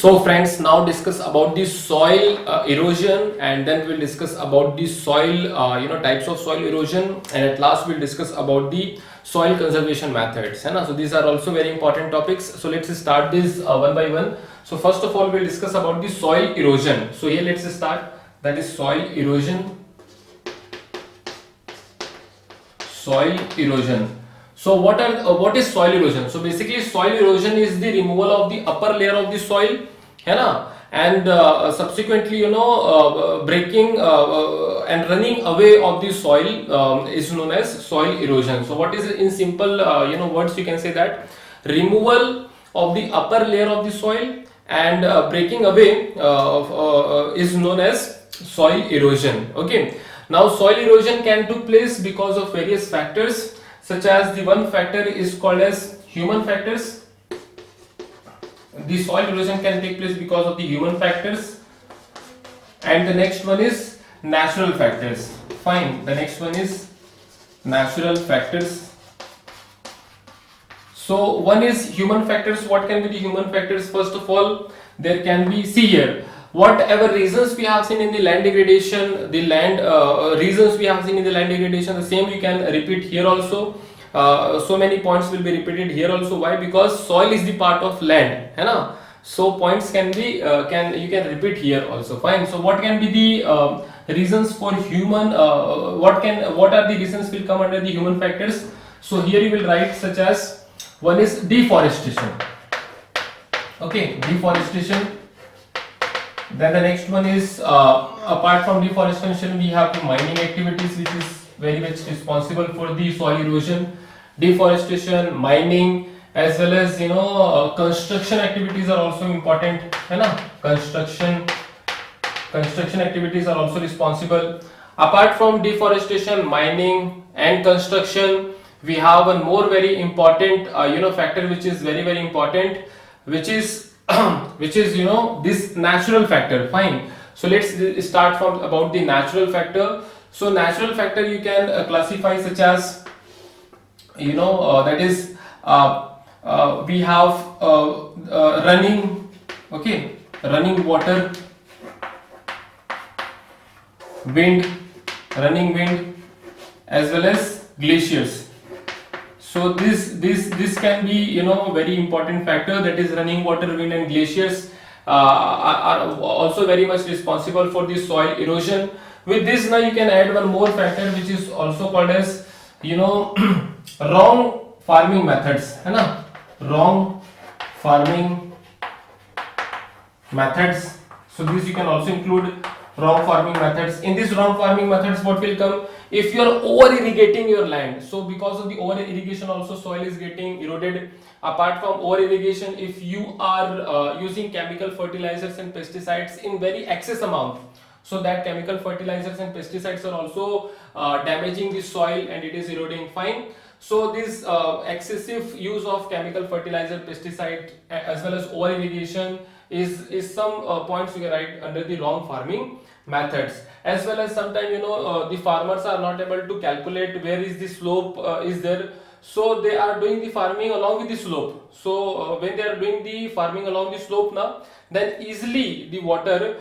So friends, now discuss about the soil erosion, and then we'll discuss about the soil types of soil erosion, and at last we'll discuss about the soil conservation methods, है ना? So these are also very important topics. So let's start this one by one. So first of all, we'll discuss about the soil erosion. So here let's start, that is soil erosion. Soil erosion. So what is soil erosion? So basically soil erosion is the removal of the upper layer of the soil, है ना, and subsequently breaking and running away of the soil is known as soil erosion. So what is, in simple words, you can say that removal of the upper layer of the soil and breaking away is known as soil erosion. Okay. Now soil erosion can take place because of various factors, such as the one factor is called as human factors. The soil erosion can take place because of the human factors, and the next one is natural factors. Fine, the next one is natural factors. So one is human factors. What can be the human factors? First of all, there can be, see here, whatever reasons we have seen in the land degradation, the land reasons we have seen in the land degradation, the same we can repeat here also. So many points will be repeated here also. Why? Because soil is the part of land, है ना? So points can be you can repeat here also. Fine. So what can be the reasons for human? What are the reasons will come under the human factors? So here you will write, such as one is deforestation. Okay, deforestation. Then the next one is apart from deforestation, we have the mining activities, which is very much responsible for the soil erosion. Deforestation, mining, as well as construction activities are also important, है ना? Construction activities are also responsible. Apart from deforestation, mining and construction, we have one more very important factor, which is very very important, which is this natural factor. Fine. So let's start from about the natural factor. So natural factor you can classify such as that is we have running water, running wind, as well as glaciers. So this can be very important factor, that is running water, wind and glaciers are also very much responsible for the soil erosion. With this, now you can add one more factor, which is also called as wrong farming methods, है ना? Wrong farming methods. So this you can also include wrong farming methods. In this wrong farming methods, what will come? If you are over irrigating your land, so because of the over irrigation also soil is getting eroded. Apart from over irrigation, if you are using chemical fertilizers and pesticides in very excess amount, so that chemical fertilizers and pesticides are also damaging the soil and it is eroding. Fine. So this excessive use of chemical fertilizer, pesticide, as well as over irrigation is some points you can write under the wrong farming methods. As well as sometimes the farmers are not able to calculate where is the slope is there, so they are doing the farming along with the slope. So when they are doing the farming along the slope now, then easily the water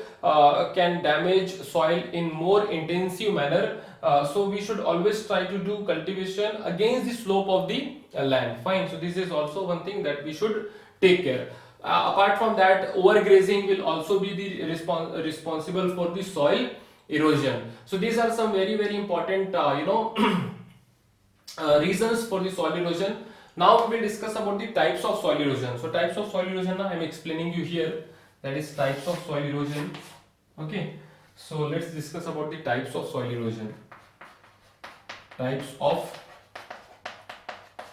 can damage soil in more intensive manner. So we should always try to do cultivation against the slope of the land. Fine. So this is also one thing that we should take care. Apart from that, overgrazing will also be the responsible for the soil erosion. So these are some very very important reasons for the soil erosion. Now we will discuss about the types of soil erosion. So types of soil erosion, now I am explaining you here, that is types of soil erosion. Okay, so let's discuss about the types of soil erosion. Types of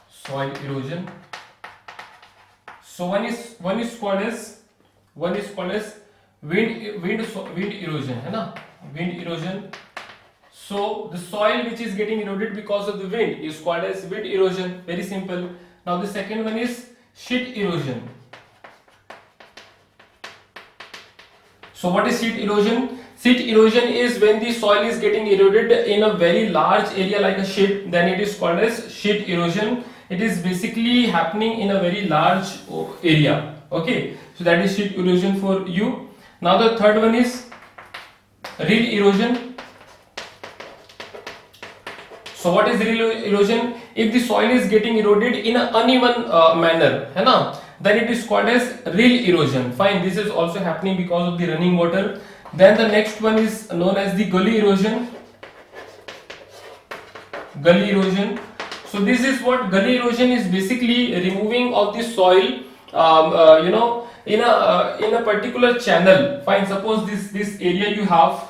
soil erosion. So one is called as wind erosion, है ना? Wind erosion. So the soil which is getting eroded because of the wind is called as wind erosion. Very simple. Now the second one is sheet erosion. So what is sheet erosion? Sheet erosion is when the soil is getting eroded in a very large area like a sheet, then it is called as sheet erosion. It is basically happening in a very large area. Okay, so that is sheet erosion for you. Now the third one is rill erosion. So what is rill erosion? If the soil is getting eroded in an uneven manner, है ना, then it is called as rill erosion. Fine, this is also happening because of the running water. Then the next one is known as the gully erosion. Gully erosion. So this is what gully erosion is, basically removing of the soil, in a particular channel. Fine, suppose this area you have,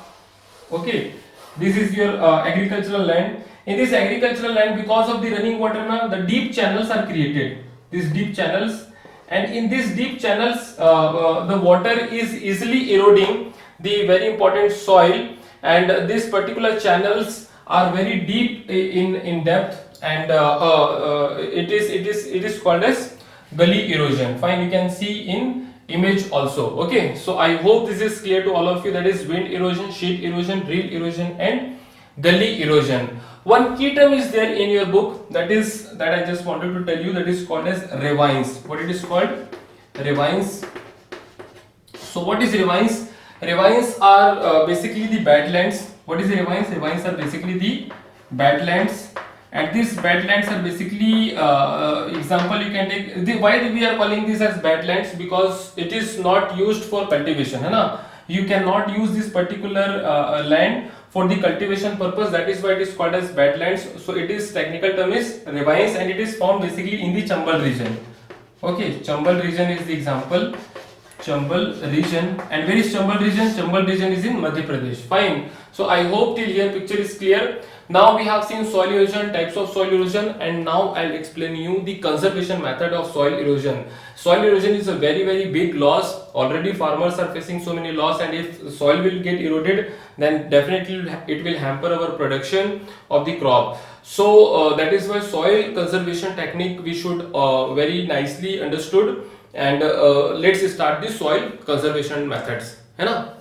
okay, this is your agricultural land. In this agricultural land, because of the running water, now the deep channels are created. These deep channels, and in these deep channels, the water is easily eroding the very important soil, and these particular channels are very deep in depth, and it is called as gully erosion. Fine, you can see in image also. Okay, so I hope this is clear to all of you. That is wind erosion, sheet erosion, rill erosion, and gully erosion. One key term is there in your book, that I just wanted to tell you, that is called as ravines. What it is called? Ravines. So what is ravines? Ravines are basically the badlands. What is the ravines? Ravines are basically the badlands, and these badlands are basically example you can take. Why we are calling this as badlands? Because it is not used for cultivation, है ना? You cannot use this particular land for the cultivation purpose. That is why it is called as badlands. So it is, technical term is ravines, and it is found basically in the Chambal region. Okay, Chambal region is the example. Chambal region. And where is Chambal region? Chambal region is in Madhya Pradesh. Fine. So I hope till here picture is clear. Now we have seen soil erosion, types of soil erosion, and now I'll explain you the conservation method of soil erosion. Soil erosion is a very big loss. Already farmers are facing so many loss, and if soil will get eroded, then definitely it will hamper our production of the crop. So that is why soil conservation technique we should very nicely understood. And let's start the soil conservation methods, है ना?